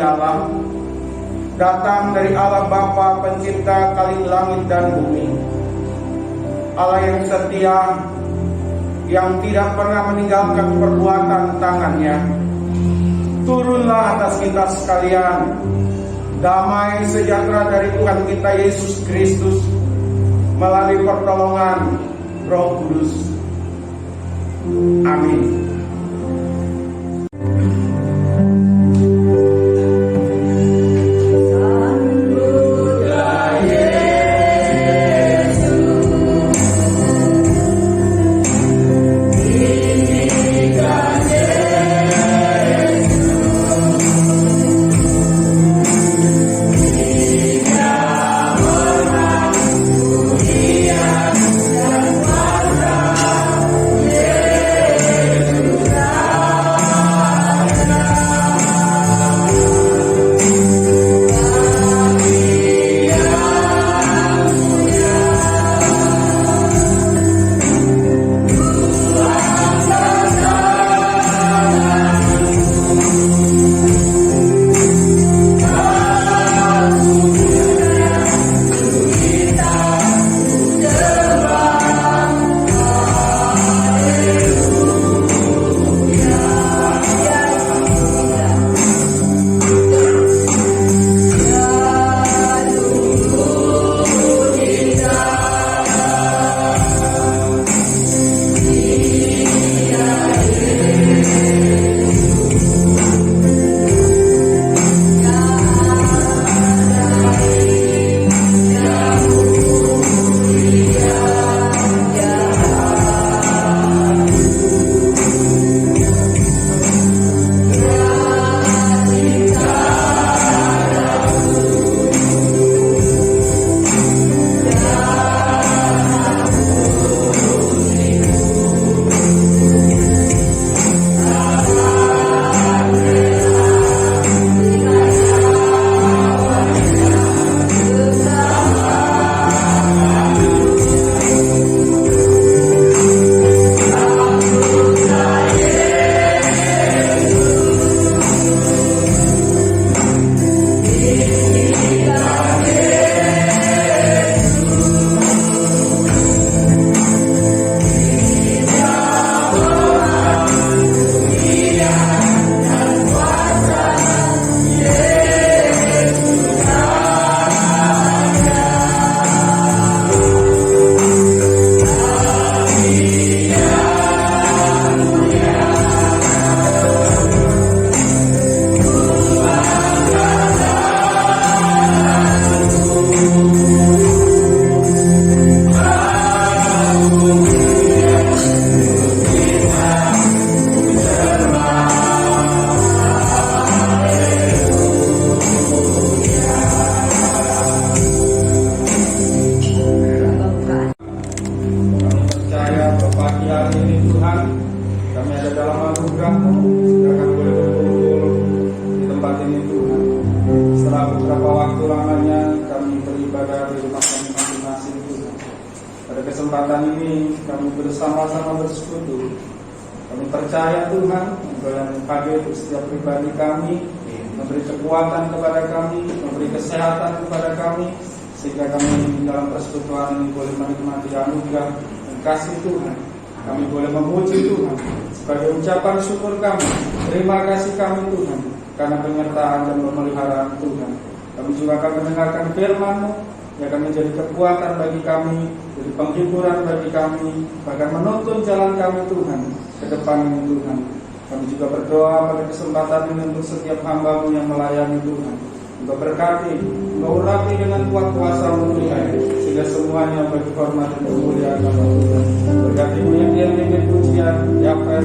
Allah, datang dari Allah Bapa pencipta kali langit dan bumi, Allah yang setia, yang tidak pernah meninggalkan perbuatan tangannya. Turunlah atas kita sekalian damai sejahtera dari Tuhan kita Yesus Kristus melalui pertolongan Roh Kudus. Amin. Kesempatan ini kami bersama-sama bersekutu. Kami percaya Tuhan yang hadir untuk setiap pribadi kami, memberi kekuatan kepada kami, memberi kesehatan kepada kami, sehingga kami dalam persekutuan ini boleh menikmati anugerah dan kasih Tuhan. Kami boleh memuji Tuhan sebagai ucapan syukur kami. Terima kasih kami Tuhan karena penyertaan dan pemeliharaan Tuhan. Kami juga akan mendengarkan firman-Mu yang akan menjadi kekuatan bagi kami, jadi penghiburan bagi kami, bahkan menuntun jalan kami Tuhan ke depan ini Tuhan. Kami juga berdoa pada kesempatan ini untuk setiap hamba-Mu yang melayani Tuhan. Engkau berkati, Engkau urapi dengan kuat kuasa-Mu Tuhan, sehingga semuanya bagi hormat dan kemuliaan nama Tuhan. Berkati-Mu yang diiringi pujian, Yapen,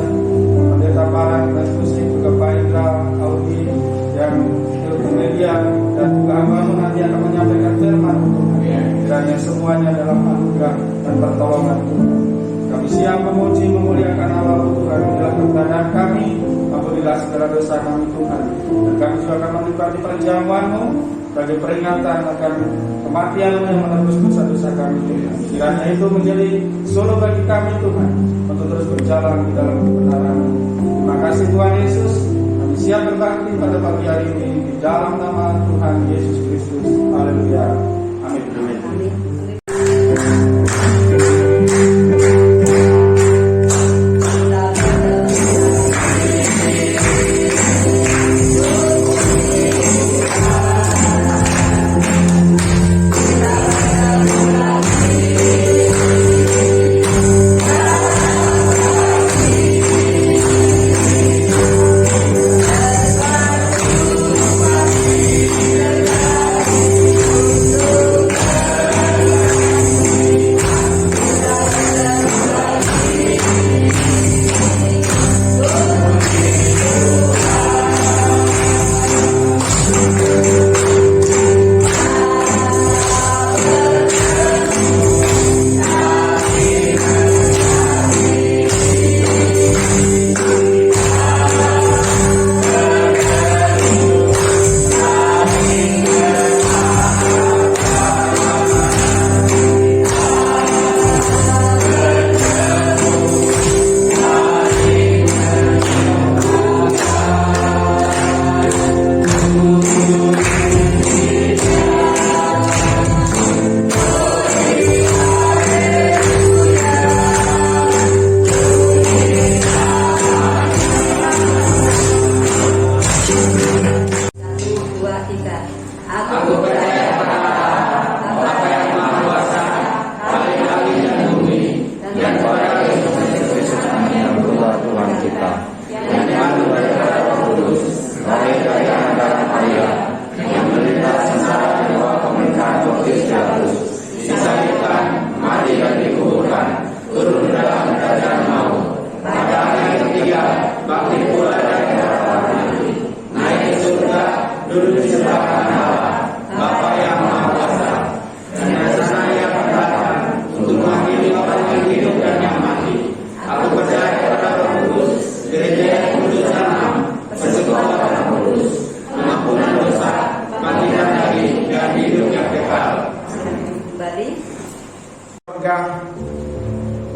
Pendeta Parang, Musik, juga Pak Indra, Audi, yang media dan juga hamba-Mu nanti akan menyampaikan firman Tuhan. Kiranya semuanya dalam anugerah dan pertolongan Tuhan. Kami siap memuji memuliakan Allah Tuhan. Inilah kebenaran kami, ampunilah segala dosa kami Tuhan. Dan kami juga akan menikmati perjamuan-Mu sebagai peringatan akan kematian-Mu yang menebus dosa-dosa kami Tuhan. Kiranya itu menjadi solo bagi kami Tuhan untuk terus berjalan di dalam kebenaran. Terima kasih Tuhan Yesus. Kami siap berbakti pada pagi hari ini di dalam nama Tuhan Yesus Kristus. Haleluya. Amin.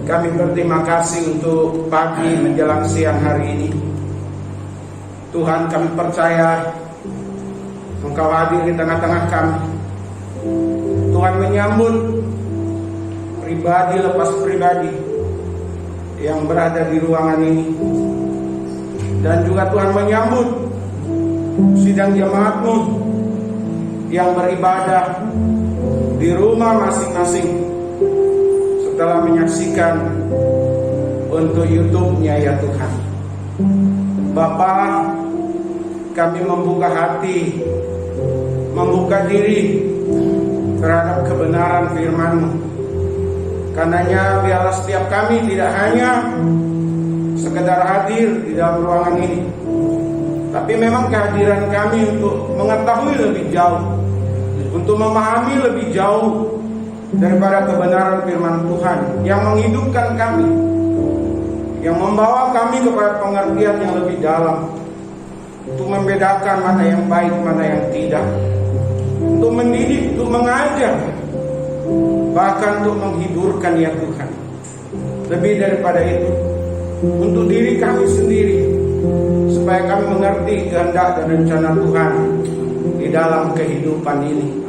Kami berterima kasih untuk pagi menjelang siang hari ini. Tuhan, kami percaya Engkau hadir di tengah-tengah kami. Tuhan menyambut pribadi lepas pribadi yang berada di ruangan ini. Dan juga Tuhan menyambut sidang jemaat-Mu yang beribadah di rumah masing-masing setelah menyaksikan untuk YouTube-nya ya Tuhan. Bapa, kami membuka hati, membuka diri terhadap kebenaran firman-Mu. Karenanya biarlah setiap kami tidak hanya sekedar hadir di dalam ruangan ini, tapi memang kehadiran kami untuk mengetahui lebih jauh, untuk memahami lebih jauh daripada kebenaran firman Tuhan yang menghidupkan kami, yang membawa kami kepada pengertian yang lebih dalam, untuk membedakan mana yang baik, mana yang tidak, untuk mendidik, untuk mengajar, bahkan untuk menghiburkan ya Tuhan. Lebih daripada itu, untuk diri kami sendiri, supaya kami mengerti kehendak dan rencana Tuhan di dalam kehidupan ini.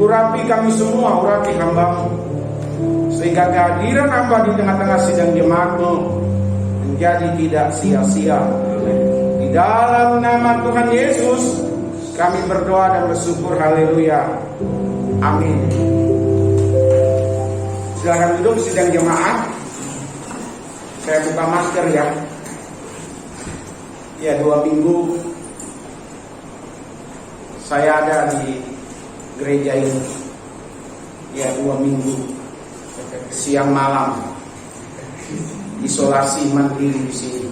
Urapi kami semua, urapi hamba-Mu, sehingga kehadiran hamba di tengah-tengah sidang jemaat-Mu menjadi tidak sia-sia. Di dalam nama Tuhan Yesus kami berdoa dan bersyukur. Haleluya. Amin. Silakan duduk sidang jemaat. Saya buka masker ya. Ya, 2 minggu saya ada di gereja ini. Ya, 2 minggu siang malam isolasi mandiri di sini.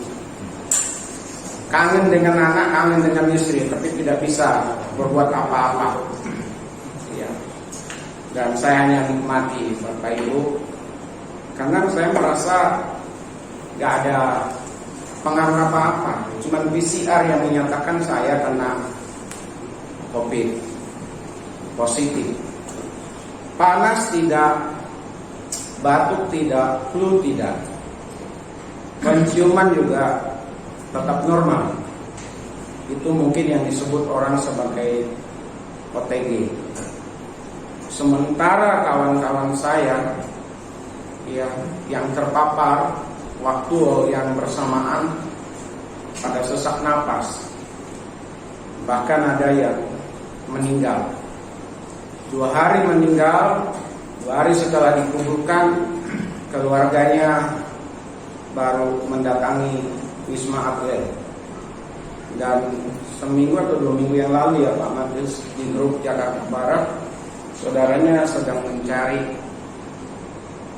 Kangen dengan anak, kangen dengan istri, tapi tidak bisa berbuat apa-apa. Ya. Dan saya hanya nikmati Bapak Ibu, karena saya merasa gak ada pengaruh apa-apa. Cuma PCR yang menyatakan saya kena COVID positif. Panas tidak, batuk tidak, flu tidak, penciuman juga tetap normal. Itu mungkin yang disebut orang sebagai OTG. Sementara kawan-kawan saya ya, yang terpapar waktu yang bersamaan pada sesak napas, bahkan ada yang meninggal. 2 hari meninggal, 2 hari setelah dikuburkan, keluarganya baru mendatangi Wisma Atlet. Dan seminggu atau 2 minggu yang lalu ya Pak Matius, di grup Jakarta Barat, saudaranya sedang mencari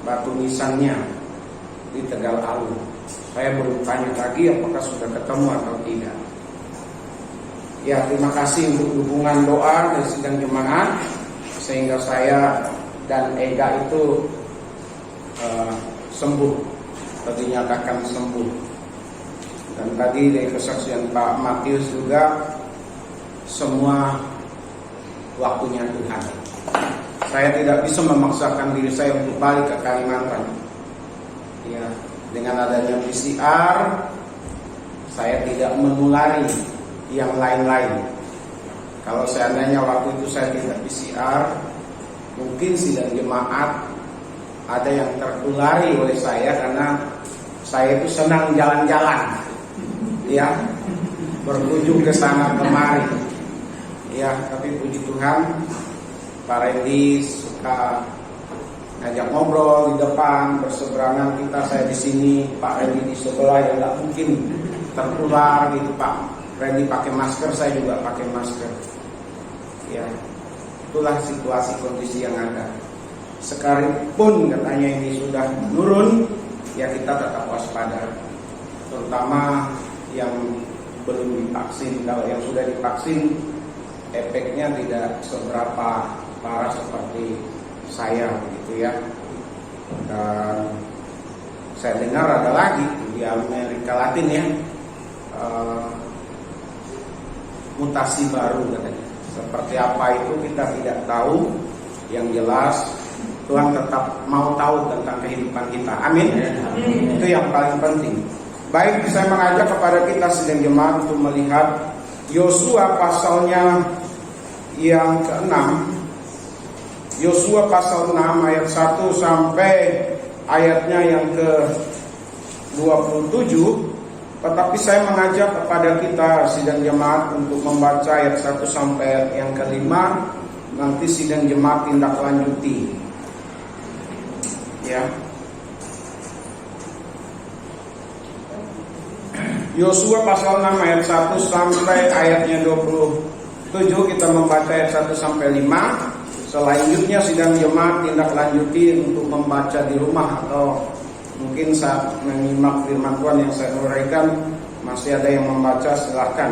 batu nisannya di Tegal Alur. Saya belum tanya lagi apakah sudah ketemu atau tidak. Ya, terima kasih untuk dukungan doa dari sidang jemaat, sehingga saya dan Ega itu sembuh, dinyatakan sembuh. Dan tadi dari kesaksian Pak Matius juga, semua waktunya Tuhan. Saya tidak bisa memaksakan diri saya untuk balik ke Kalimantan. Ya, dengan adanya PCR, saya tidak menulari yang lain-lain. Kalau seandainya waktu itu saya tidak PCR, mungkin sidang jemaat ada yang tertulari oleh saya, karena saya itu senang jalan-jalan, ya, berkunjung ke sana kemari. Ya, tapi puji Tuhan, Pak Randy suka ngajak ngobrol di depan, berseberangan kita, saya di sini, Pak Randy di sebelah, ya nggak mungkin tertular gitu. Pak Randy pakai masker, saya juga pakai masker. Ya, itulah situasi kondisi yang ada. Sekalipun katanya ini sudah menurun, ya kita tetap waspada, terutama yang belum divaksin. Kalau yang sudah divaksin, efeknya tidak seberapa parah seperti saya, gitu ya. Dan saya dengar ada lagi di Amerika Latin ya, mutasi baru katanya. Seperti apa itu kita tidak tahu. Yang jelas Tuhan tetap mau tahu tentang kehidupan kita. Amin. Itu yang paling penting. Baik, saya mengajak kepada kita sidang jemaat untuk melihat Yosua pasalnya yang ke-6. Yosua pasal 6 ayat 1 sampai ayatnya yang ke-27. Tetapi saya mengajak kepada kita sidang jemaat untuk membaca ayat 1 sampai yang ke-5. Nanti sidang jemaat tindak lanjuti. Ya. Yosua pasal 6 ayat 1 sampai ayatnya 27. Kita membaca ayat 1 sampai 5. Selanjutnya sidang jemaat tindak lanjuti untuk membaca di rumah, atau mungkin saat menyimak firman Tuhan yang saya uraikan masih ada yang membaca, silahkan.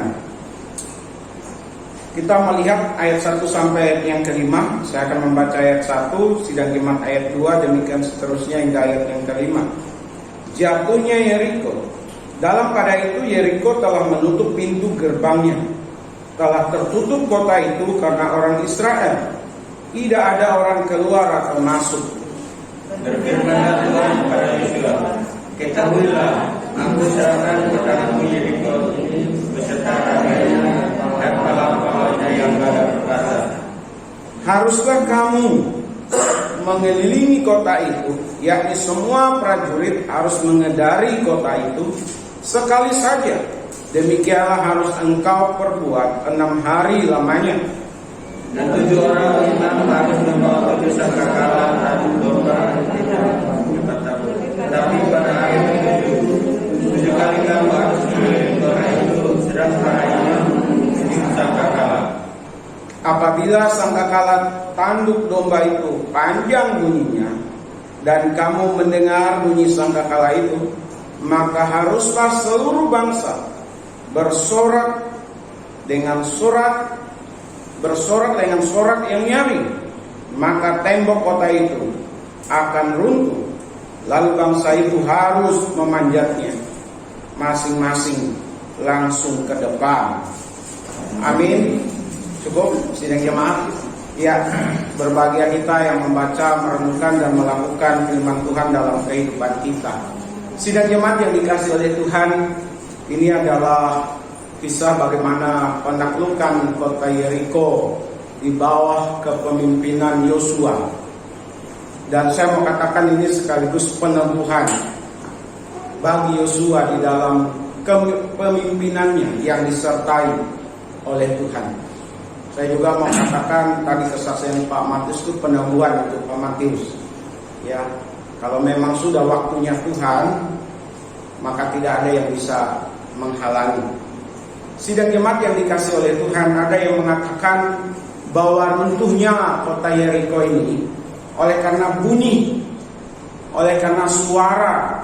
Kita melihat ayat 1 sampai yang ke-5. Saya akan membaca ayat 1, sidang jemaat ayat 2, demikian seterusnya hingga ayat yang ke-5. Jatuhnya Yeriko. Dalam pada itu Yeriko telah menutup pintu gerbangnya. Telah tertutup kota itu karena orang Israel. Tidak ada orang keluar atau masuk. Berfirmanlah Tuhan kepada Yosua, ketahuilah, aku serahkan kepadamu Yeriko ini beserta raganya dan kepala-kepalanya yang gagah perkasa. Haruslah kamu mengelilingi kota itu, yakni semua prajurit harus mengedari kota itu sekali saja. Demikianlah harus engkau perbuat 6 hari lamanya. Dan 7 orang imam harus membawa 7 sangkakala dan domba tidak cepat takut. Tetapi pada hari ke-7, 7 kali kamu harus mengelilingi kota itu, sedang para imam di sangkakala. Apabila sangkakala tanduk domba itu panjang bunyinya, dan kamu mendengar bunyi sangkakala itu, maka haruslah seluruh bangsa bersorak dengan sorak yang nyaring, maka tembok kota itu akan runtuh. Lalu bangsa itu harus memanjatnya, masing-masing langsung ke depan. Amin. Cukup sidang jemaat. Ya, berbahagia kita yang membaca, merenungkan dan melakukan firman Tuhan dalam kehidupan kita. Sidang jemaat yang dikasihi oleh Tuhan, ini adalah kisah bagaimana penaklukan kota Yeriko di bawah kepemimpinan Yosua. Dan saya mau katakan ini sekaligus peneguhan bagi Yosua di dalam kepemimpinannya yang disertai oleh Tuhan. Saya juga mau katakan tadi kesaksian Pak Matius itu peneguhan untuk Pak Matius. Ya, kalau memang sudah waktunya Tuhan, maka tidak ada yang bisa menghalangi. Sidang jemaat yang dikasih oleh Tuhan, ada yang mengatakan bahwa runtuhnya kota Yeriko ini oleh karena bunyi, oleh karena suara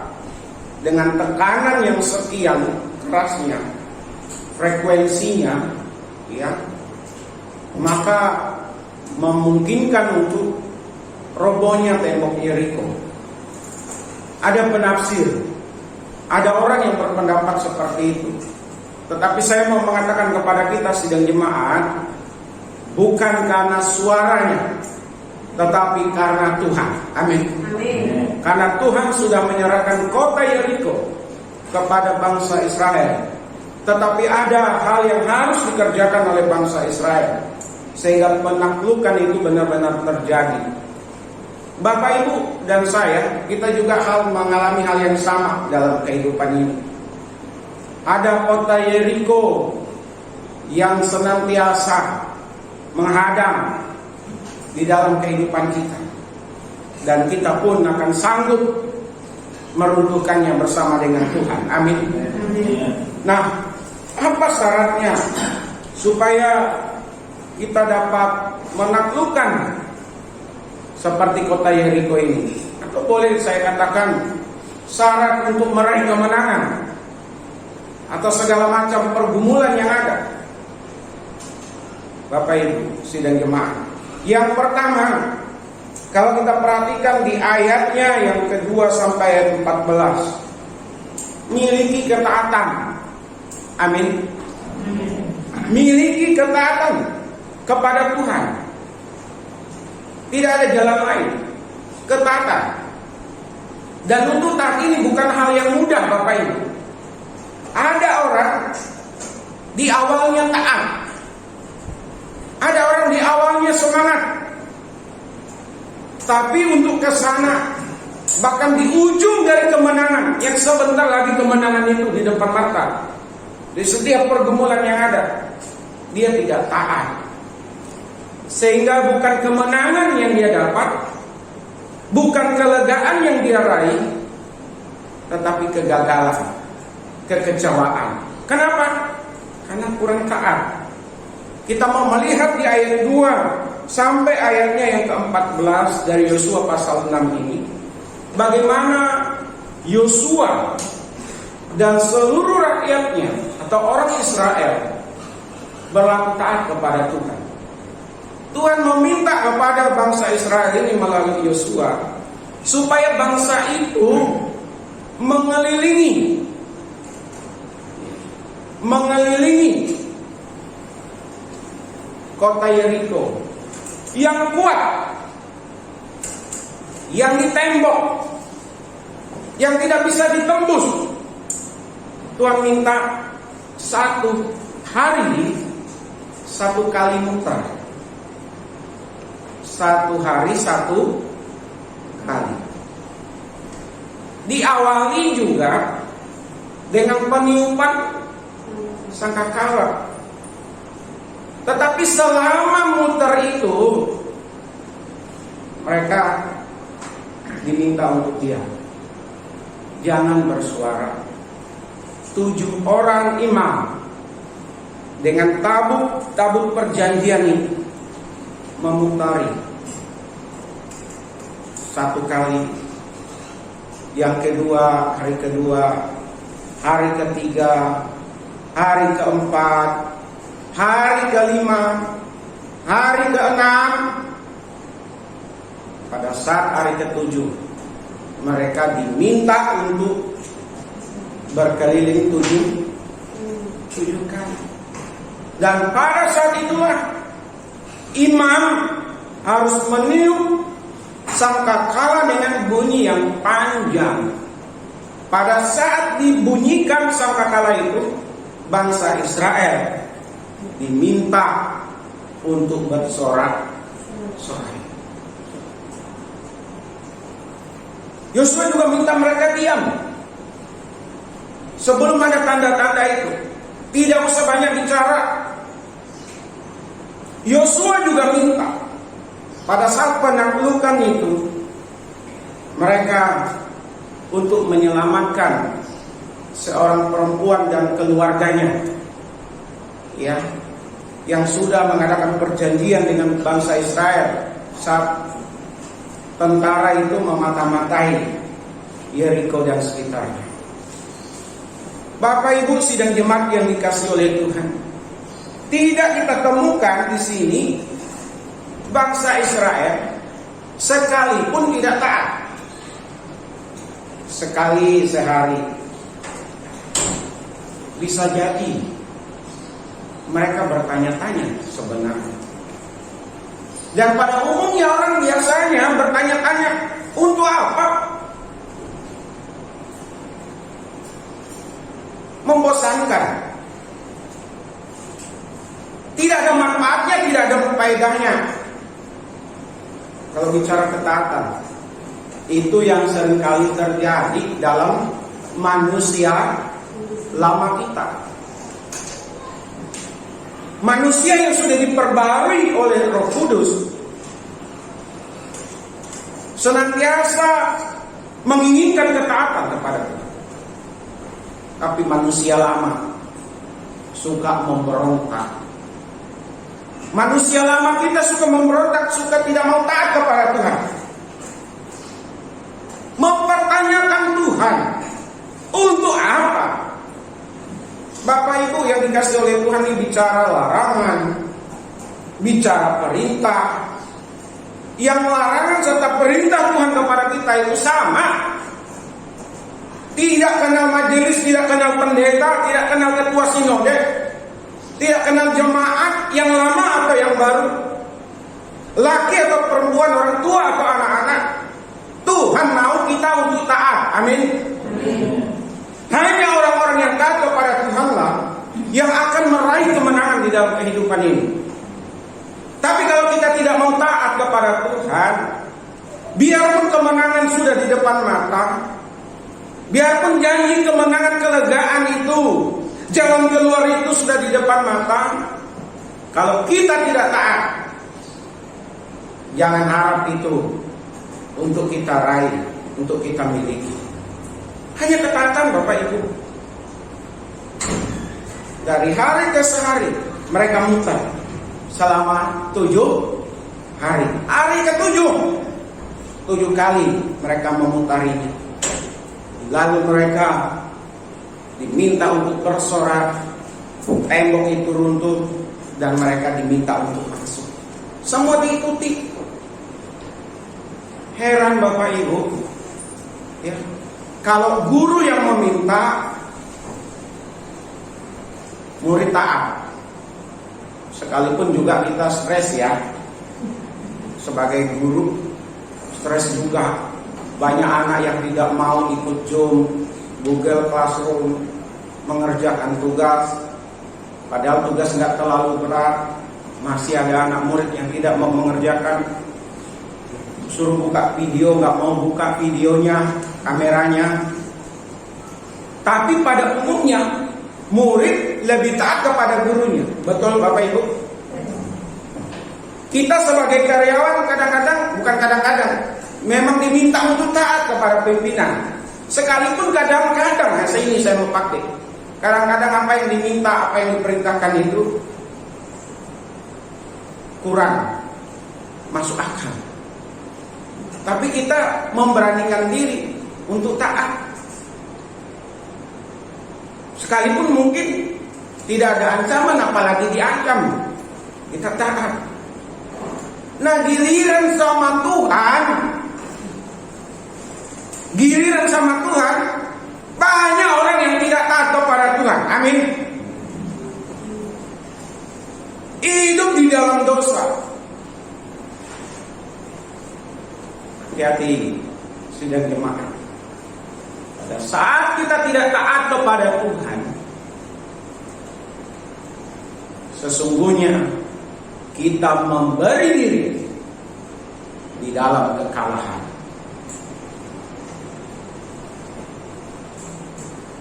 dengan tekanan yang sekian kerasnya, frekuensinya, ya, maka memungkinkan untuk robohnya tembok Yeriko. Ada penafsir, ada orang yang berpendapat seperti itu. Tetapi saya mau mengatakan kepada kita sidang jemaat, bukan karena suaranya, tetapi karena Tuhan. Amin. Amin. Karena Tuhan sudah menyerahkan kota Yeriko kepada bangsa Israel. Tetapi ada hal yang harus dikerjakan oleh bangsa Israel sehingga penaklukan itu benar-benar terjadi. Bapak Ibu dan saya, kita juga mengalami hal yang sama dalam kehidupan ini. Ada kota Yeriko yang senantiasa menghadang di dalam kehidupan kita, dan kita pun akan sanggup meruntuhkannya bersama dengan Tuhan. Amin. Nah, apa syaratnya supaya kita dapat menaklukkan seperti kota Yeriko ini? Atau boleh saya katakan syarat untuk meraih kemenangan atau segala macam pergumulan yang ada. Bapak Ibu sidang jemaat, yang pertama, kalau kita perhatikan di ayatnya yang kedua sampai ayat 14, miliki ketaatan. Amin. Miliki ketaatan kepada Tuhan. Tidak ada jalan lain, ketaatan. Dan untuk taat ini bukan hal yang mudah, Bapak Ibu. Ada orang di awalnya taat, ada orang di awalnya semangat, tapi untuk ke sana, bahkan di ujung dari kemenangan, yang sebentar lagi kemenangan itu di depan mata, di setiap pergumulan yang ada, dia tidak taat. Sehingga bukan kemenangan yang dia dapat, bukan kelegaan yang dia raih, tetapi kegagalan, kekecewaan. Kenapa? Karena kurang taat. Kita mau melihat di ayat 2 sampai ayatnya yang ke-14 dari Yosua pasal 6 ini, bagaimana Yosua dan seluruh rakyatnya atau orang Israel berlaku taat kepada Tuhan. Tuhan meminta kepada bangsa Israel ini melalui Yosua supaya bangsa itu mengelilingi kota Yeriko yang kuat, yang ditembok, yang tidak bisa ditembus. Tuhan minta 1 hari 1 kali muter, 1 hari 1 kali. Diawali juga dengan peniupan sangkakala. Tetapi selama muter itu mereka diminta untuk diam, jangan bersuara. 7 orang imam dengan tabut perjanjian ini memutari 1 kali, yang kedua, hari kedua, hari ketiga, hari keempat, hari kelima, hari keenam. Pada saat hari ketujuh, mereka diminta untuk berkeliling 7 kali. Dan pada saat itulah imam harus meniup sangkakala dengan bunyi yang panjang. Pada saat dibunyikan sangkakala itu, bangsa Israel diminta untuk bersorak-sorai. Yosua juga minta mereka diam. Sebelum ada tanda-tanda itu, tidak usah banyak bicara. Yosua juga minta pada saat penaklukan itu mereka untuk menyelamatkan seorang perempuan dan keluarganya, ya, yang sudah mengadakan perjanjian dengan bangsa Israel saat tentara itu memata-matai Yeriko dan sekitarnya. Bapak Ibu sidang jemaat yang dikasihi oleh Tuhan, tidak kita temukan di sini bangsa Israel sekalipun tidak taat. Sekali sehari, bisa jadi mereka bertanya-tanya sebenarnya. Dan pada umumnya orang biasanya bertanya-tanya, untuk apa? Membosankan. Tidak ada manfaatnya, tidak ada faedahnya. Kalau bicara ketaatan, itu yang seringkali terjadi dalam manusia lama kita. Manusia yang sudah diperbarui oleh Roh Kudus senantiasa menginginkan ketaatan kepada Tuhan. Tapi manusia lama suka memberontak. Manusia lama kita suka memberontak, suka tidak mau taat kepada Tuhan. Mempertanyakan Tuhan, untuk apa? Bapak Ibu yang dikasih oleh Tuhan ini bicara larangan, bicara perintah. Yang larangan serta perintah Tuhan kepada kita itu sama. Tidak kenal majelis, tidak kenal pendeta, tidak kenal ketua sinode, tidak kenal jemaat yang lama atau yang baru, laki atau perempuan, orang tua atau anak-anak. Tuhan mau kita untuk taat. Amin. Hanya orang-orang yang taat kepada Tuhanlah yang akan meraih kemenangan di dalam kehidupan ini. Tapi kalau kita tidak mau taat kepada Tuhan, biarpun kemenangan sudah di depan mata, biarpun janji kemenangan kelegaan itu, jalan keluar itu sudah di depan mata, kalau kita tidak taat, jangan harap itu untuk kita raih, untuk kita miliki. Hanya ketaatan Bapak Ibu. Dari hari ke hari mereka muter selama 7 hari. Hari ke-7, 7 kali mereka memutarinya. Lalu mereka diminta untuk bersorak, tembok itu runtuh, dan mereka diminta untuk masuk. Semua diikuti. Heran Bapak Ibu, ya, kalau guru yang meminta, murid taat. Sekalipun juga kita stres ya, sebagai guru stres juga. Banyak anak yang tidak mau ikut Zoom, Google Classroom, mengerjakan tugas. Padahal tugas nggak terlalu berat. Masih ada anak murid yang tidak mau mengerjakan. Suruh buka video, nggak mau buka videonya, kameranya. Tapi pada umumnya murid lebih taat kepada gurunya. Betul Bapak Ibu? Kita sebagai karyawan kadang-kadang, bukan kadang-kadang, memang diminta untuk taat kepada pimpinan. Sekalipun kadang-kadang, ini saya mau pakai. Kadang-kadang apa yang diminta, apa yang diperintahkan itu kurang masuk akal. Tapi kita memberanikan diri untuk taat. Sekalipun mungkin tidak ada ancaman, apalagi diancam, kita taat. Nah, giliran sama Tuhan, banyak orang yang tidak taat kepada Tuhan. Amin. Hidup di dalam dosa. Hati-hati, sidang jemaat. Pada saat kita tidak taat kepada Tuhan, Sesungguhnya kita memberi diri di dalam kekalahan.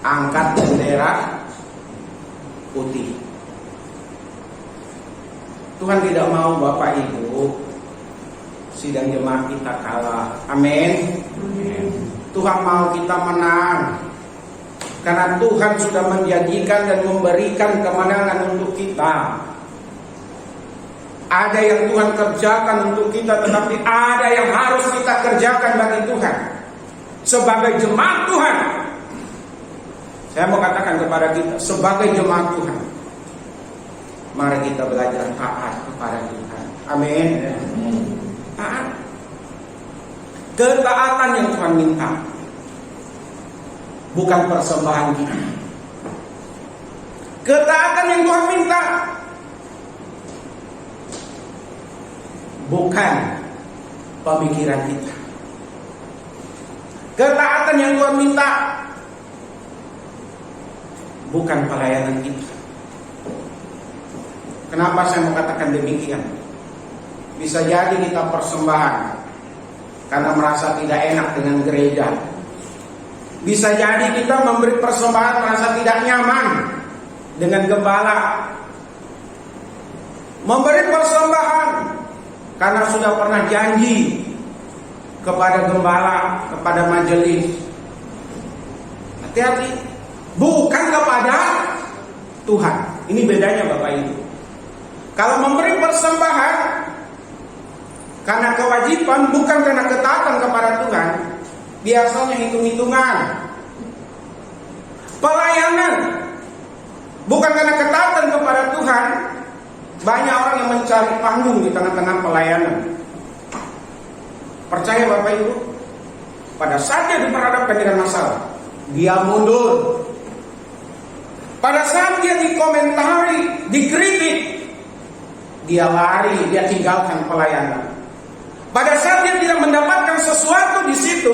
Angkat bendera putih. Tuhan tidak mau Bapak Ibu sidang jemaat kita kalah. Amin. Tuhan mau kita menang. Karena Tuhan sudah menjanjikan dan memberikan kemenangan untuk kita. Ada yang Tuhan kerjakan untuk kita, tetapi ada yang harus kita kerjakan bagi Tuhan. Sebagai jemaat Tuhan, saya mau katakan kepada kita, sebagai jemaat Tuhan, mari kita belajar taat kepada Tuhan. Amin. Taat. Ketaatan yang Tuhan minta, bukan persembahan kita. Ketaatan yang Tuhan minta, bukan pemikiran kita. Ketaatan yang Tuhan minta, bukan pelayanan kita. Kenapa saya mengatakan demikian? Bisa jadi kita persembahan karena merasa tidak enak dengan gereja. Bisa jadi kita memberi persembahan merasa tidak nyaman dengan gembala. Memberi persembahan karena sudah pernah janji kepada gembala, kepada majelis. Hati-hati, bukan kepada Tuhan. Ini bedanya Bapak Ibu. Kalau memberi persembahan karena kewajiban, bukan karena ketaatan kepada Tuhan, biasanya hitung-hitungan. Pelayanan bukan karena ketaatan kepada Tuhan, banyak orang yang mencari panggung di tengah-tengah pelayanan. Percaya Bapak Ibu, pada saat dia diperhadapkan dengan masalah, dia mundur. Pada saat dia dikomentari, dikritik, dia lari, dia tinggalkan pelayanan. Pada saat dia tidak mendapatkan sesuatu di situ,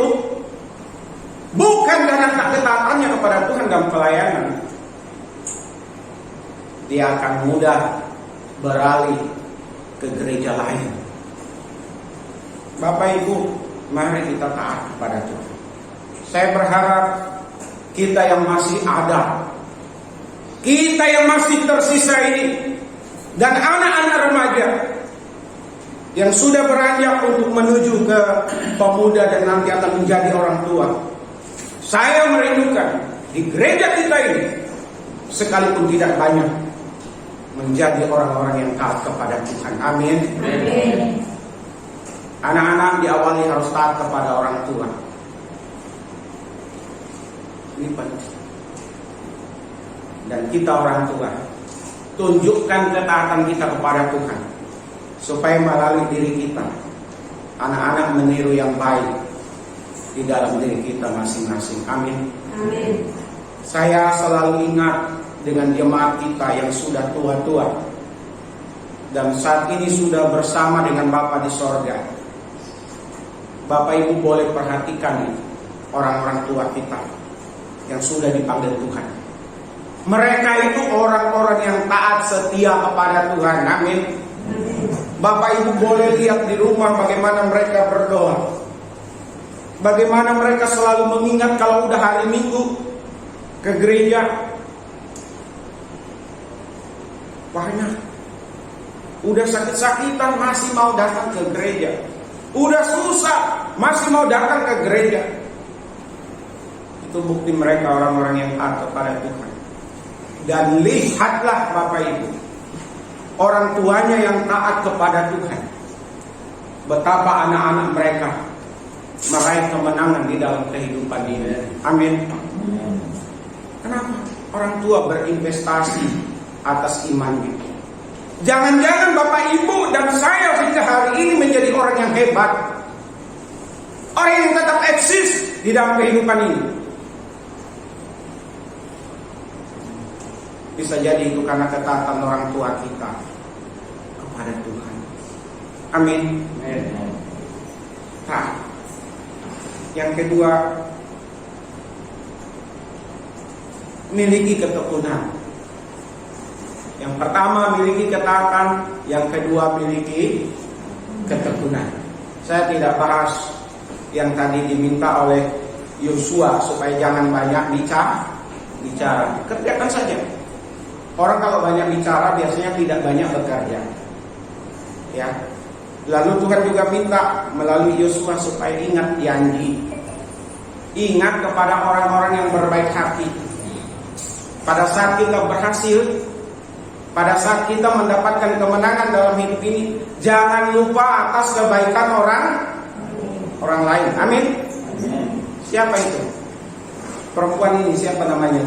bukan karena ketaatannya kepada Tuhan dalam pelayanan, dia akan mudah beralih ke gereja lain. Bapak Ibu, mari kita taat kepada Tuhan. Saya berharap kita yang masih ada, kita yang masih tersisa ini, dan anak-anak remaja yang sudah beranjak untuk menuju ke pemuda dan nanti akan menjadi orang tua, saya merindukan di gereja kita ini, sekalipun tidak banyak, menjadi orang-orang yang taat kepada Tuhan. Amin. Amin. Anak-anak diawali harus taat kepada orang tua. Ini penting. Dan kita orang tua, tunjukkan ketaatan kita kepada Tuhan, supaya melalui diri kita, anak-anak meniru yang baik di dalam diri kita masing-masing. Amin. Amin. Saya selalu ingat dengan jemaat kita yang sudah tua-tua dan saat ini sudah bersama dengan Bapa di sorga. Bapak Ibu boleh perhatikan orang-orang tua kita yang sudah dipanggil Tuhan. Mereka itu orang-orang yang taat setia kepada Tuhan. Amin. Bapak Ibu boleh lihat di rumah bagaimana mereka berdoa, bagaimana mereka selalu mengingat kalau udah hari Minggu ke gereja. Banyak udah sakit-sakitan masih mau datang ke gereja, udah susah masih mau datang ke gereja. Itu bukti mereka orang-orang yang taat kepada Tuhan. Dan lihatlah Bapak Ibu, orang tuanya yang taat kepada Tuhan, betapa anak-anak mereka meraih kemenangan di dalam kehidupan ini. Amin. Kenapa? Orang tua berinvestasi atas imannya. Jangan-jangan Bapak Ibu dan saya hingga hari ini menjadi orang yang hebat, orang yang tetap eksis di dalam kehidupan ini. Bisa jadi itu karena ketaatan orang tua kita kepada Tuhan. Amin. Nah, yang kedua, miliki ketekunan. Yang pertama miliki ketaatan, yang kedua miliki ketekunan. Saya tidak bahas yang tadi diminta oleh Yosua supaya jangan banyak bicara. Kerjakan saja. Orang kalau banyak bicara biasanya tidak banyak bekerja. Ya. Lalu Tuhan juga minta melalui Yosua supaya ingat janji. Ingat kepada orang-orang yang berbaik hati. Pada saat kita berhasil, pada saat kita mendapatkan kemenangan dalam hidup ini, jangan lupa atas kebaikan orang lain. Amin. Siapa itu? Perempuan ini siapa namanya?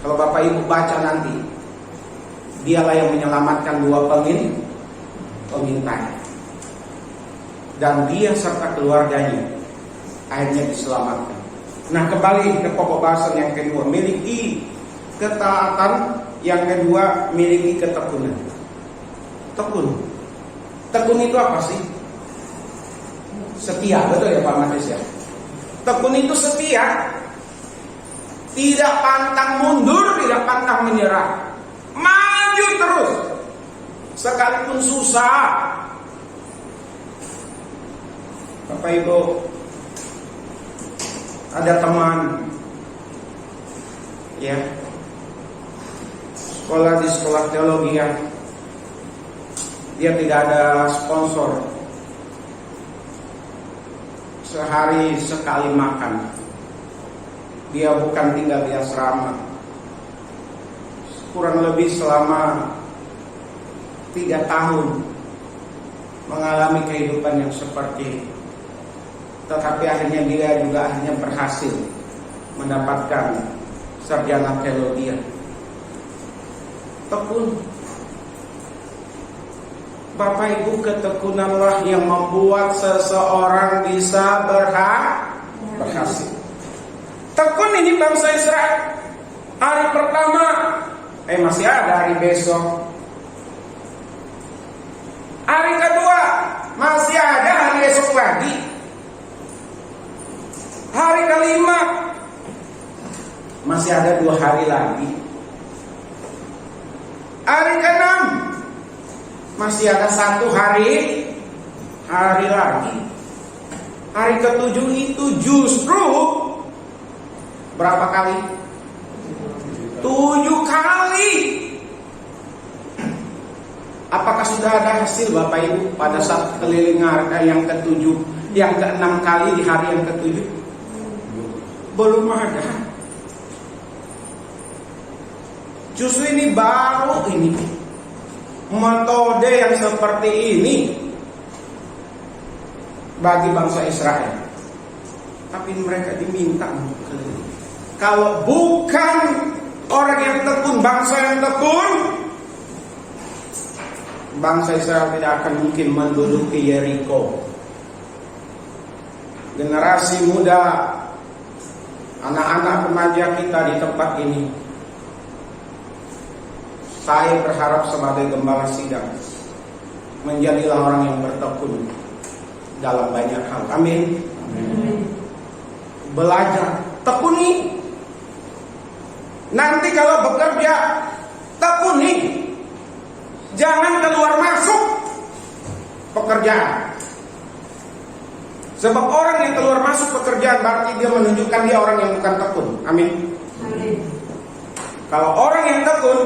Kalau Bapak Ibu baca nanti, dialah yang menyelamatkan 2 pengintai. Dan dia serta keluarganya akhirnya diselamatkan. Nah, kembali ke pokok bahasan yang kedua, miliki ketaatan, yang kedua miliki ketekunan. Tekun itu apa sih? Setia, betul ya Pak Mades ya? Tekun itu setia, tidak pantang mundur, tidak pantang menyerah, maju terus sekalipun susah. Bapak Ibu, ada teman ya, sekolah di sekolah teologi ya, dia tidak ada sponsor, sehari sekali makan. Dia bukan tinggal di asrama, kurang lebih selama 3 tahun mengalami kehidupan yang seperti itu. Tetapi akhirnya dia juga berhasil mendapatkan sarjana teologi. Tekun. Bapak Ibu, ketekunanlah yang membuat seseorang bisa berhasil. Tekun ini bangsa Israel. Hari pertama, masih ada hari besok. Hari kedua, masih ada hari esok lagi. Hari kelima, masih ada 2 hari lagi. Hari ke-6, masih ada 1 hari lagi. Hari ke-7 itu justru berapa kali? 7 kali. Apakah sudah ada hasil Bapak Ibu pada saat keliling harta yang ke-7, yang ke-6 kali di hari yang ke-7? Belum ada. Justru ini baru ini metode yang seperti ini bagi bangsa Israel. Tapi mereka diminta untuk keliling. Kalau bukan orang yang tekun, bangsa yang tekun, bangsa Israel tidak akan mungkin menduduki Yeriko. Generasi muda, anak-anak remaja kita di tempat ini, saya berharap sebagai gembala sidang, menjadilah orang yang bertekun dalam banyak hal. Amin. Belajar, tekuni. Nanti kalau bekerja, tekuni. Jangan keluar masuk pekerjaan. Sebab orang yang keluar masuk pekerjaan berarti dia menunjukkan dia orang yang bukan tekun. Amin. Kalau orang yang tekun,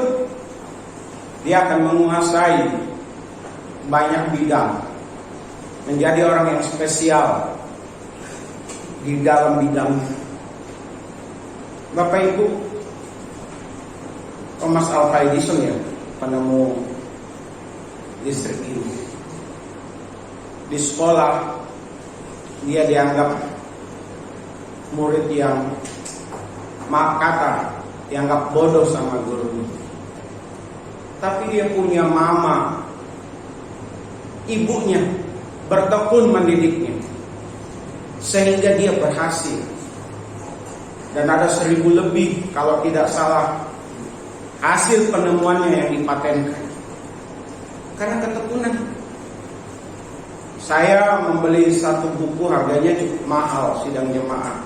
dia akan menguasai banyak bidang, menjadi orang yang spesial di dalam bidangnya. Bapak Ibu, Thomas Alva Edison ya, penemu listrik ini. Di sekolah dia dianggap murid yang, maaf kata, dianggap bodoh sama gurunya. Tapi dia punya mama, ibunya bertekun mendidiknya, sehingga dia berhasil. Dan ada 1000 lebih kalau tidak salah hasil penemuannya yang dipatenkan karena ketekunan. Saya membeli satu buku, harganya cukup mahal, Sidang Jemaat,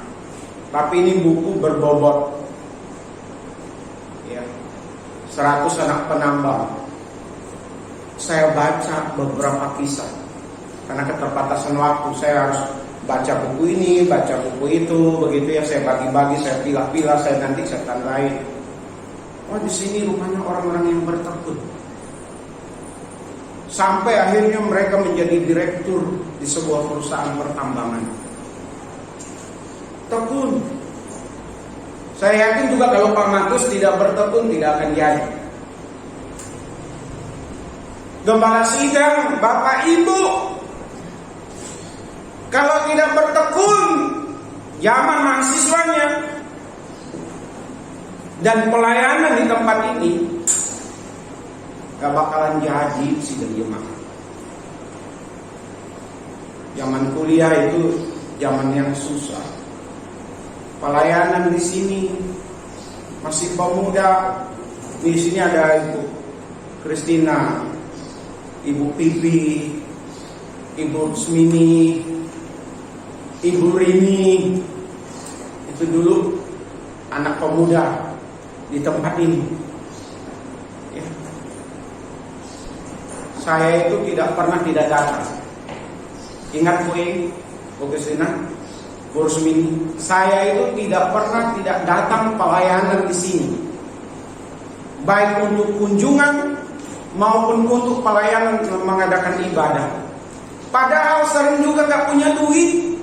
tapi ini buku berbobot ya, 100 anak penambang. Saya baca beberapa kisah. Karena keterbatasan waktu, saya harus baca buku ini, baca buku itu, begitu ya. Saya bagi-bagi, saya pilah-pilah, saya nanti saya tandain. Wah, di sini rupanya orang-orang yang bertekun. Sampai akhirnya mereka menjadi direktur di sebuah perusahaan pertambangan. Tekun. Saya yakin juga kalau Pak Matus tidak bertekun tidak akan jadi. Gembala sidang, Bapak Ibu, kalau tidak bertekun zaman mahasiswanya dan pelayanan di tempat ini, gak bakalan jadi sidang jemaat. Zaman kuliah itu zaman yang susah. Pelayanan di sini masih pemuda. Di sini ada Ibu Kristina, Ibu Pipi, Ibu Smini, Ibu Rini. Itu dulu anak pemuda di tempat ini. Ya. Saya itu tidak pernah tidak datang. Ingat Bu Kristina, Bu Smini, saya itu tidak pernah tidak datang pelayanan di sini. Baik untuk kunjungan maupun untuk pelayanan mengadakan ibadah. Padahal sering juga gak punya duit.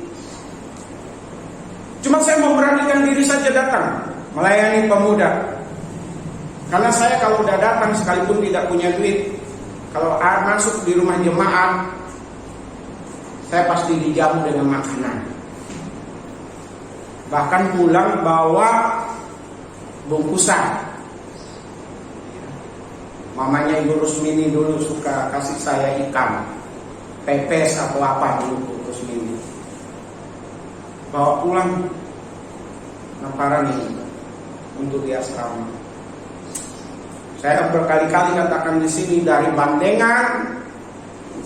Cuma saya memberanikan diri saja datang melayani pemuda. Karena saya kalau udah datang sekalipun tidak punya duit, kalau masuk di rumah jemaat, saya pasti dijamu dengan makanan. Bahkan pulang bawa bungkusan. Mamanya Ibu Rusmini dulu suka kasih saya ikan, pepes atau apa dulu Bu Rusmini. Bawa pulang namparan ini untuk di asrama. Saya berkali-kali katakan di sini, dari Bandengan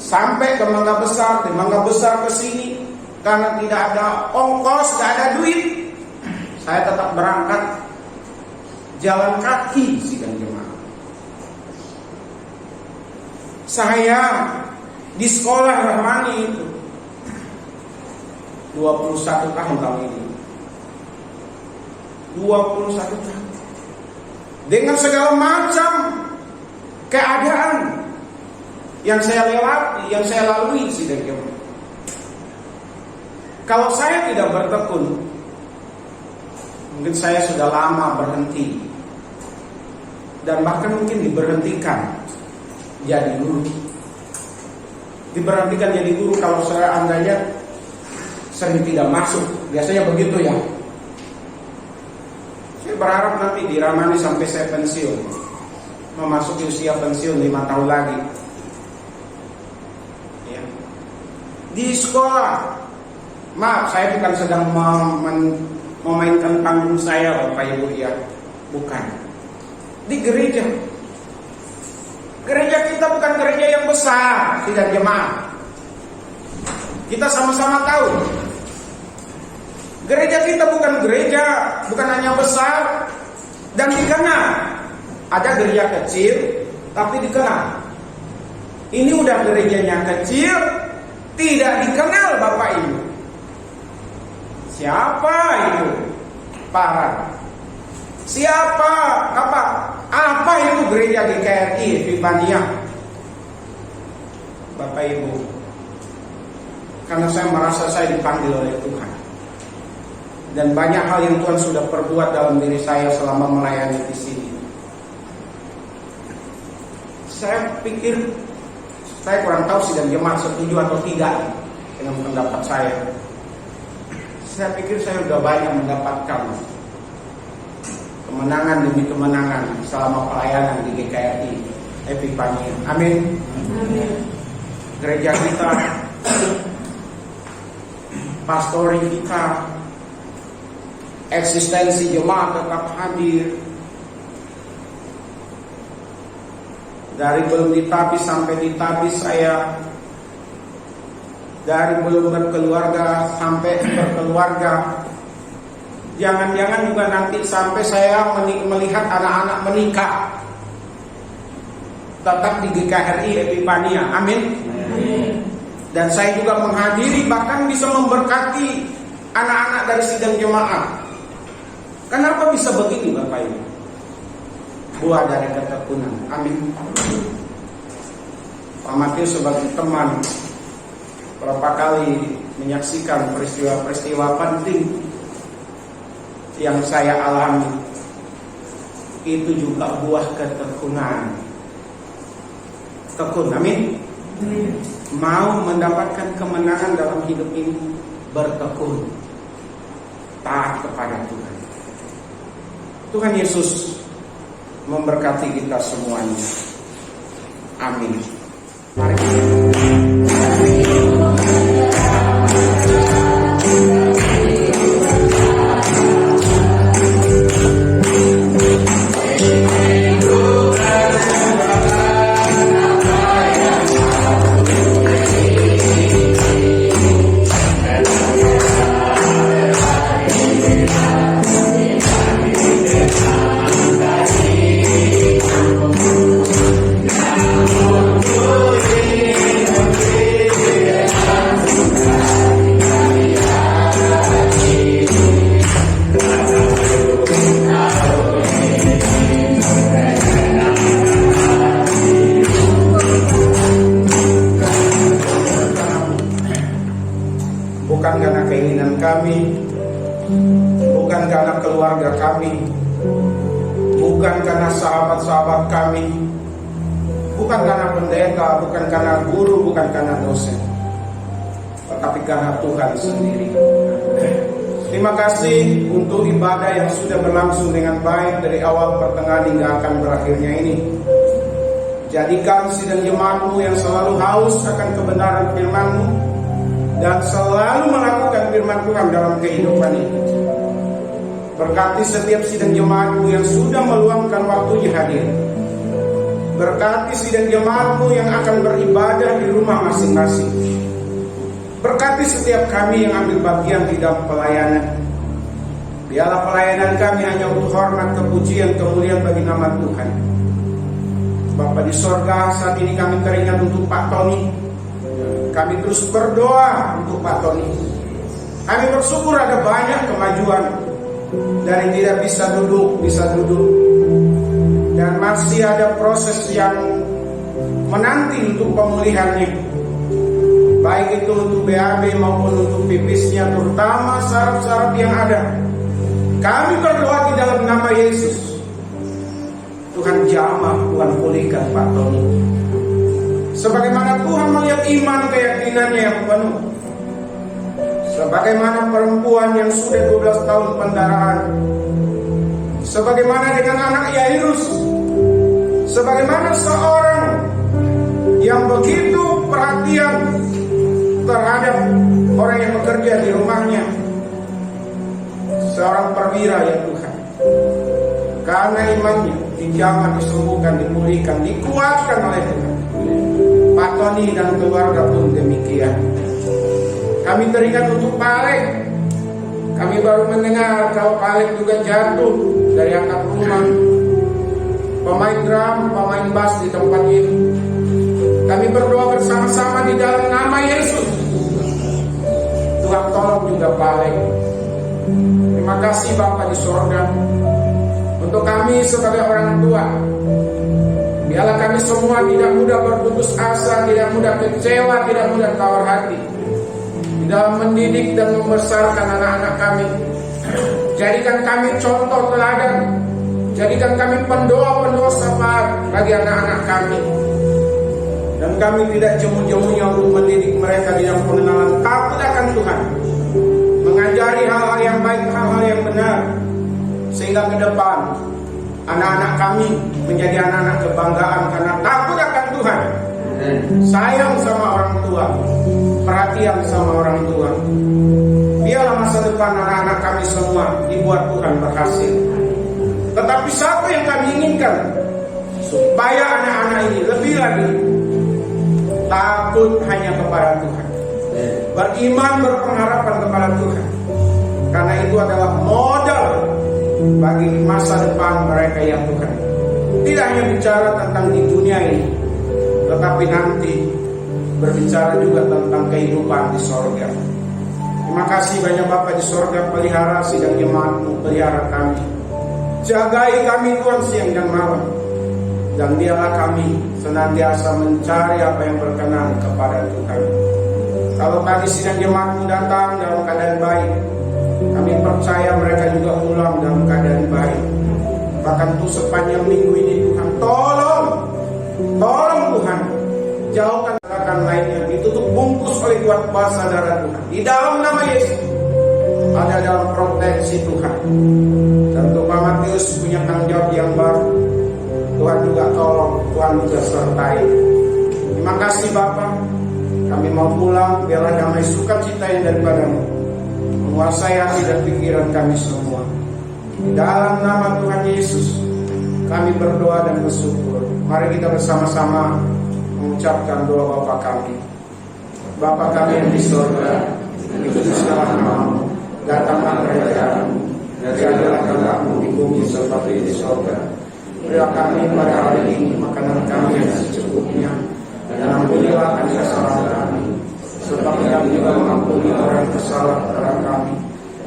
sampai ke Mangga Besar, dari Mangga Besar ke sini, karena tidak ada ongkos, tidak ada duit, saya tetap berangkat jalan kaki sidang jemaat. Saya di sekolah Rahmani itu 21 tahun ini. 21 tahun. Dengan segala macam keadaan yang saya lewati, yang saya lalui sidang jemaat. Kalau saya tidak bertekun, mungkin saya sudah lama berhenti. Dan bahkan mungkin diberhentikan jadi guru. Diberhentikan jadi guru kalau saya andainya sering tidak masuk. Biasanya begitu ya. Saya berharap nanti diramani sampai saya pensiun. Memasuki usia pensiun 5 tahun lagi. Ya. Di sekolah, maaf, saya bukan sedang memainkan panggung saya, Bapak Ibu ya. Bukan. Di gereja. Gereja kita bukan gereja yang besar, tidak jemaat. Kita sama-sama tahu. Gereja kita bukan hanya besar dan dikenal. Ada gereja kecil, tapi dikenal. Ini udah gerejanya kecil, tidak dikenal Bapak Ibu. Siapa itu? Parah. Siapa? Apa itu gereja GKRI Epifania? Bapak Ibu, karena saya merasa saya dipanggil oleh Tuhan. Dan banyak hal yang Tuhan sudah perbuat dalam diri saya selama melayani di sini. Saya pikir, saya kurang tahu sidang jemaat setuju atau tidak dengan pendapat saya. Saya pikir saya sudah banyak mendapatkan kemenangan demi kemenangan selama pelayanan di GKRI Epifania. Amin. Amin. Gereja kita, pastori kita, eksistensi jemaat tetap hadir. Dari belum ditapis sampai ditapis saya, dari belum berkeluarga sampai berkeluarga. Jangan-jangan juga nanti sampai saya melihat anak-anak menikah. tetap di GKRI Epifania. Amin. Dan saya juga menghadiri, bahkan bisa memberkati anak-anak dari sidang jemaat. Kenapa bisa begini Bapak Ibu? Buah dari ketekunan. Amin. Pak Matius sebagai teman berapa kali menyaksikan peristiwa-peristiwa penting yang saya alami. Itu juga buah ketekunan. Tekun, amin. Mau mendapatkan kemenangan dalam hidup ini, bertekun, taat kepada Tuhan. Tuhan Yesus memberkati kita semuanya. Amin. Mari. Bukan karena keinginan kami, bukan karena keluarga kami, bukan karena sahabat-sahabat kami, bukan karena pendeta, bukan karena guru, bukan karena dosen, tetapi karena Tuhan sendiri. Terima kasih untuk ibadah yang sudah berlangsung dengan baik dari awal, pertengahan hingga akan berakhirnya ini. Jadikan sidang jemaatmu yang selalu haus akan kebenaran firman-Mu dan selalu melakukan firman Tuhan dalam kehidupan ini. Berkati setiap sidang jemaatmu yang sudah meluangkan waktunya hadir. Berkati sidang jemaatmu yang akan beribadah di rumah masing-masing. Berkati setiap kami yang ambil bagian di dalam pelayanan. Biarlah pelayanan kami hanya untuk hormat, kepujian, kemuliaan bagi nama Tuhan. Bapa di sorga, saat ini kami teringat untuk Pak Tony. Kami terus berdoa untuk Pak Tony. Kami bersyukur ada banyak kemajuan. Dari tidak bisa duduk, dan masih ada proses yang menanti untuk pemulihannya. Baik itu untuk BAB maupun untuk pipisnya, terutama syarat-syarat yang ada. Kami berdoa di dalam nama Yesus. Tuhan jamah, Tuhan pulihkan Pak Tony. Sebagaimana Tuhan melihat iman keyakinannya yang penuh. Sebagaimana perempuan yang sudah 12 tahun pendarahan. Sebagaimana dengan anak Yairus. Sebagaimana seorang yang begitu perhatian terhadap orang yang bekerja di rumahnya. Seorang perwira ya Tuhan. Karena imannya dijamah, disembuhkan, dipulihkan, dikuatkan oleh Tuhan. Pak Tony dan keluarga pun demikian. Kami teringat untuk Pak Alek. Kami baru mendengar kalau Pak Alek juga jatuh dari atap rumah. Pemain drum, pemain bass di tempat ini. Kami berdoa bersama-sama di dalam nama Yesus. Tuhan tolong juga Pak Alek. Terima kasih Bapa di surga. Untuk kami sebagai orang tua, biarlah kami semua tidak mudah berputus asa, tidak mudah kecewa, tidak mudah tawar hati di dalam mendidik dan membesarkan anak-anak kami. Jadikan kami contoh teladan, jadikan kami pendoa-pendoa syafaat bagi anak-anak kami. Dan kami tidak jemu-jemunya untuk mendidik mereka di dalam pengenalan takut akan Tuhan, mengajari hal-hal yang baik, hal-hal yang benar, sehingga ke depan anak-anak kami menjadi anak-anak kebanggaan karena takut akan Tuhan, sayang sama orang tua, perhatian sama orang tua. Biarlah masa depan anak-anak kami semua dibuat Tuhan berhasil. Tetapi satu yang kami inginkan, supaya anak-anak ini lebih lagi takut hanya kepada Tuhan, beriman, berpengharapan kepada Tuhan, karena itu adalah modal bagi masa depan mereka ya Tuhan. Tidak hanya bicara tentang di dunia ini, tetapi nanti berbicara juga tentang kehidupan di sorga. Terima kasih banyak Bapa di sorga, pelihara sidang jemaat-Mu, pelihara kami. Jagai kami Tuhan siang dan malam. Dan biarlah kami senantiasa mencari apa yang berkenan kepada Tuhan. Kalau tadi sidang jemaat-Mu datang dalam keadaan baik, kami percaya mereka juga pulang dalam keadaan baik. Bahkan tuh sepanjang minggu ini Tuhan, tolong Tuhan, jauhkan gerakan lainnya, ditutup bungkus oleh kuat kuasa darah Tuhan. Di dalam nama Yesus, ada dalam proteksi Tuhan. Dan untuk Pak Matius punya tanggung jawab yang baru, Tuhan juga tolong, Tuhan juga sertai. Terima kasih Bapa, kami mau pulang, biarlah damai sukacita yang daripada-Mu menguasai hati dan pikiran kami semua. Di dalam nama Tuhan Yesus, kami berdoa dan bersyukur. Mari kita bersama-sama mengucapkan doa Bapa kami. Bapa kami yang di surga, dikuduskanlah nama-Mu, datanglah kerajaan-Mu, jadilah kehendak-Mu di bumi seperti di surga. Berilah kami pada hari ini makanan kami yang secukupnya, dan ampunilah kesalahan kami, seperti kami juga mengampuni orang bersalah kepada kami.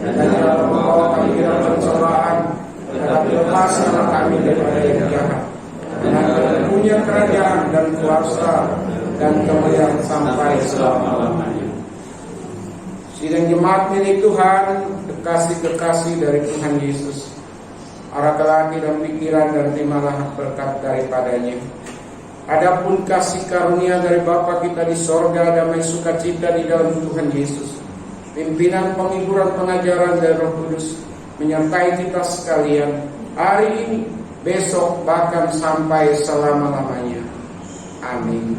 Dan janganlah membawa kami dalam pencobaan, tetapi lepaskanlah kami daripada yang jahat. Karena Kau punya kerajaan dan kuasa dan kemuliaan sampai selama-lamanya. Sidang jemaat milik Tuhan, kekasih-kekasih dari Tuhan Yesus, arahkanlah hati dan pikiran dan terimalah berkat daripadanya. Adapun kasih karunia dari Bapa kita di sorga, damai sukacita di dalam Tuhan Yesus, pimpinan penghiburan pengajaran dari Roh Kudus menyertai kita sekalian hari ini, besok, bahkan sampai selama-lamanya. Amin.